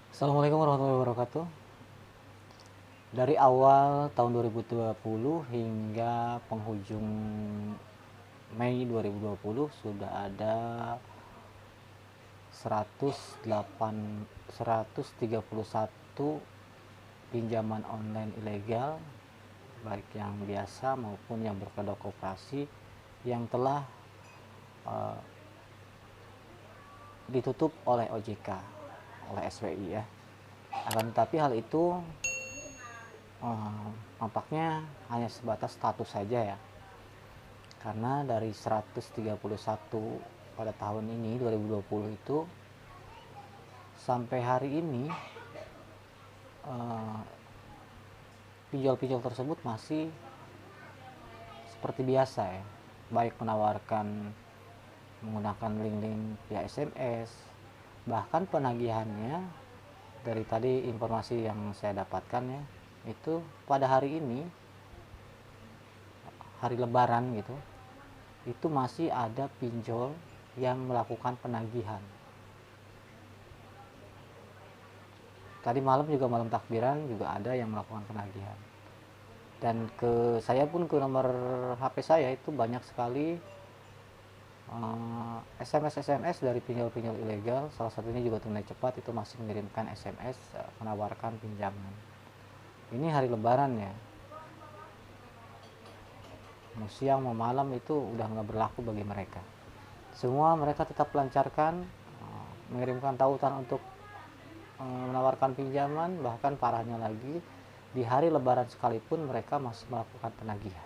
Assalamualaikum warahmatullahi wabarakatuh. Dari awal tahun 2020 hingga penghujung Mei 2020 sudah ada 131 pinjaman online ilegal, baik yang biasa maupun yang berkedok koperasi, yang telah ditutup oleh OJK, oleh SWI ya. Akan tetapi hal itu nampaknya hanya sebatas status saja ya, karena dari 131 pada tahun ini 2020 itu sampai hari ini pinjol-pinjol tersebut masih seperti biasa ya, baik menawarkan menggunakan link-link via SMS, bahkan penagihannya dari tadi informasi yang saya dapatkan ya, itu pada hari ini hari lebaran gitu, itu masih ada pinjol yang melakukan penagihan. Tadi malam juga, malam takbiran juga ada yang melakukan penagihan, dan saya pun ke nomor HP saya itu banyak sekali SMS dari pinjol-pinjol ilegal. Salah satunya juga Tunai Cepat, itu masih mengirimkan SMS menawarkan pinjaman. Ini hari lebaran ya, mau siang mau malam itu udah nggak berlaku bagi mereka. Semua mereka tetap lancarkan mengirimkan tautan untuk menawarkan pinjaman. Bahkan parahnya lagi, di hari lebaran sekalipun mereka masih melakukan penagihan.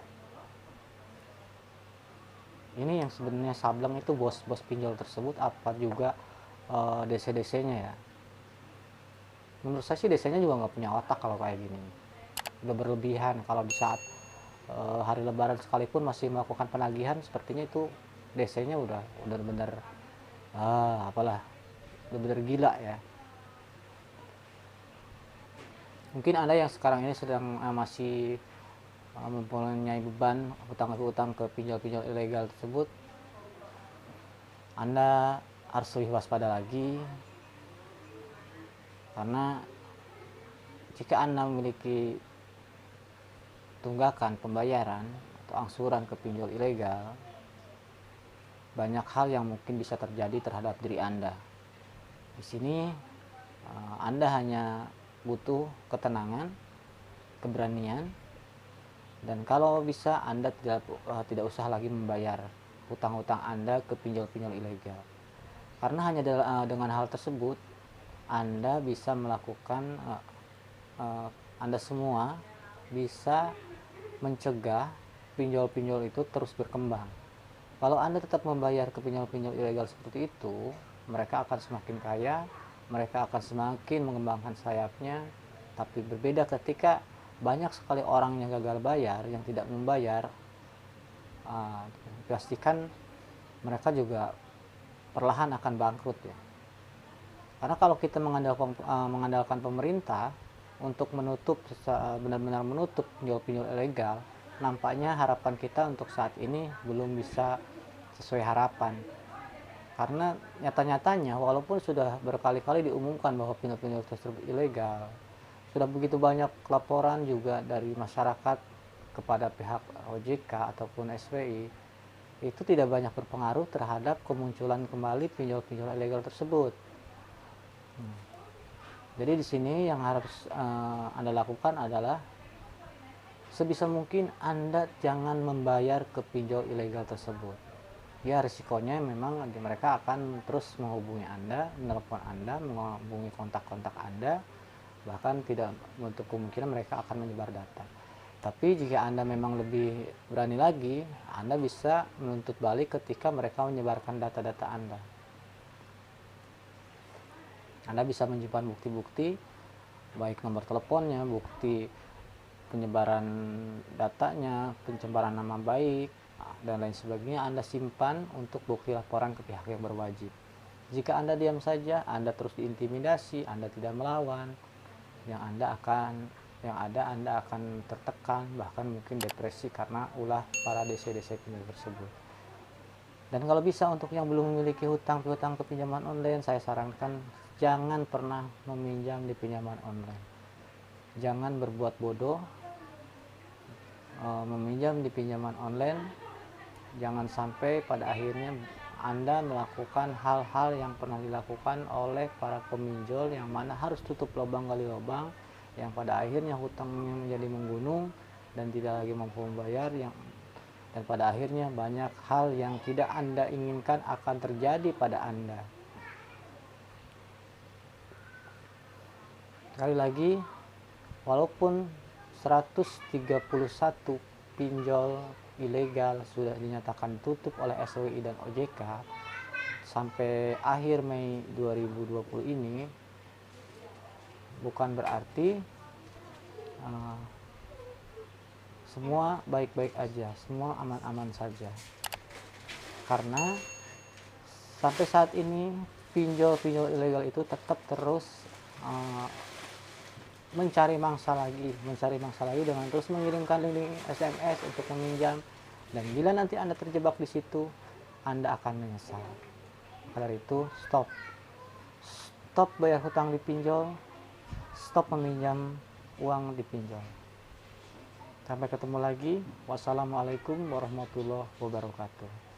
Ini yang sebenarnya sableng itu bos-bos pinjol tersebut, apa juga DC-DC-nya ya. Menurut saya sih DC-nya juga nggak punya otak kalau kayak gini. Udah berlebihan kalau di saat hari lebaran sekalipun masih melakukan penagihan. Sepertinya itu DC-nya udah benar-benar udah benar gila ya. Mungkin Anda yang sekarang ini sedang masih mempunyai beban hutang ke pinjol-pinjol ilegal tersebut, Anda harus lebih waspada lagi, karena jika Anda memiliki tunggakan pembayaran atau angsuran ke pinjol ilegal, banyak hal yang mungkin bisa terjadi terhadap diri Anda. Di sini Anda hanya butuh ketenangan, keberanian, dan kalau bisa Anda tidak usah lagi membayar hutang-hutang Anda ke pinjol-pinjol ilegal. Karena hanya dengan hal tersebut Anda bisa melakukan Anda semua bisa mencegah pinjol-pinjol itu terus berkembang. Kalau Anda tetap membayar ke pinjol-pinjol ilegal seperti itu, mereka akan semakin kaya, mereka akan semakin mengembangkan sayapnya. Tapi berbeda ketika banyak sekali orang yang gagal bayar, yang tidak membayar, pastikan mereka juga perlahan akan bangkrut ya. Karena kalau kita mengandalkan pemerintah untuk benar-benar menutup pinjol-pinjol ilegal, nampaknya harapan kita untuk saat ini belum bisa sesuai harapan. Karena nyata-nyatanya walaupun sudah berkali-kali diumumkan bahwa pinjol-pinjol tersebut ilegal, sudah begitu banyak laporan juga dari masyarakat kepada pihak OJK ataupun SWI, itu tidak banyak berpengaruh terhadap kemunculan kembali pinjol-pinjol ilegal tersebut. Jadi di sini yang harus Anda lakukan adalah sebisa mungkin Anda jangan membayar ke pinjol ilegal tersebut. Ya, risikonya memang mereka akan terus menghubungi Anda, menelpon Anda, menghubungi kontak-kontak Anda, bahkan tidak menutup kemungkinan mereka akan menyebar data. Tapi jika Anda memang lebih berani lagi, Anda bisa menuntut balik ketika mereka menyebarkan data-data Anda. Anda bisa menyimpan bukti-bukti, baik nomor teleponnya, bukti penyebaran datanya, pencemaran nama baik, dan lain sebagainya. Anda simpan untuk bukti laporan ke pihak yang berwajib. Jika Anda diam saja, Anda terus diintimidasi, Anda tidak melawan, yang ada Anda akan tertekan, bahkan mungkin depresi karena ulah para DC-DC pinjol tersebut. Dan kalau bisa untuk yang belum memiliki hutang piutang ke pinjaman online, saya sarankan jangan pernah meminjam di pinjaman online. Jangan berbuat bodoh meminjam di pinjaman online. Jangan sampai pada akhirnya Anda melakukan hal-hal yang pernah dilakukan oleh para peminjol, yang mana harus tutup lubang gali lubang, yang pada akhirnya hutangnya menjadi menggunung dan tidak lagi mampu membayar, dan pada akhirnya banyak hal yang tidak Anda inginkan akan terjadi pada Anda. Sekali lagi, walaupun 131 pinjol ilegal sudah dinyatakan tutup oleh SWI dan OJK sampai akhir Mei 2020 ini, bukan berarti semua baik-baik aja, semua aman-aman saja. Karena sampai saat ini pinjol-pinjol ilegal itu tetap terus mencari mangsa lagi dengan terus mengirimkan link SMS untuk meminjam, dan bila nanti Anda terjebak di situ, Anda akan menyesal. Karena itu stop bayar hutang di pinjol, stop meminjam uang di pinjol. Sampai ketemu lagi. Wassalamualaikum warahmatullahi wabarakatuh.